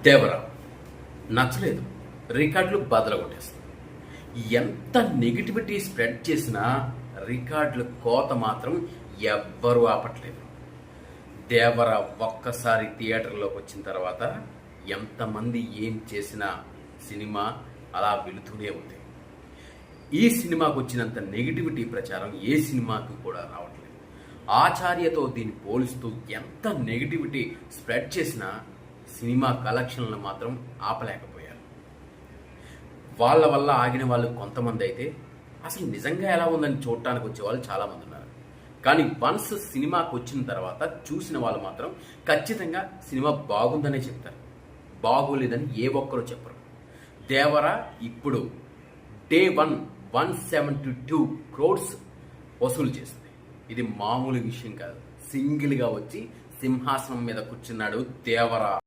దేవరా నచ్చలేదు, రికార్డులు బద్దలు కొట్టేస్తుంది. ఎంత నెగిటివిటీ స్ప్రెడ్ చేసినా రికార్డుల కోత మాత్రం ఎవ్వరూ ఆపట్లేదు. దేవర ఒక్కసారి థియేటర్లోకి వచ్చిన తర్వాత ఎంతమంది ఏం చేసినా సినిమా అలా వెళుతూనే ఉంది. ఈ సినిమాకు వచ్చినంత నెగిటివిటీ ప్రచారం ఏ సినిమాకు కూడా రావట్లేదు. ఆచార్యతో దీన్ని పోలిస్తూ ఎంత నెగిటివిటీ స్ప్రెడ్ చేసినా సినిమా కలెక్షన్లను మాత్రం ఆపలేకపోయారు. వాళ్ళ వల్ల ఆగిన వాళ్ళు కొంతమంది అయితే అసలు నిజంగా ఎలా ఉందని చూడటానికి వచ్చే వాళ్ళు చాలామంది ఉన్నారు. కానీ వన్స్ సినిమాకి వచ్చిన తర్వాత చూసిన వాళ్ళు మాత్రం ఖచ్చితంగా సినిమా బాగుందనే చెప్తారు, బాగోలేదని ఏ ఒక్కరూ చెప్పరు. దేవర ఇప్పుడు డే 172 crores వసూలు చేసింది. ఇది మామూలు విషయం కాదు. సింగిల్గా వచ్చి సింహాసనం మీద కూర్చున్నాడు దేవర.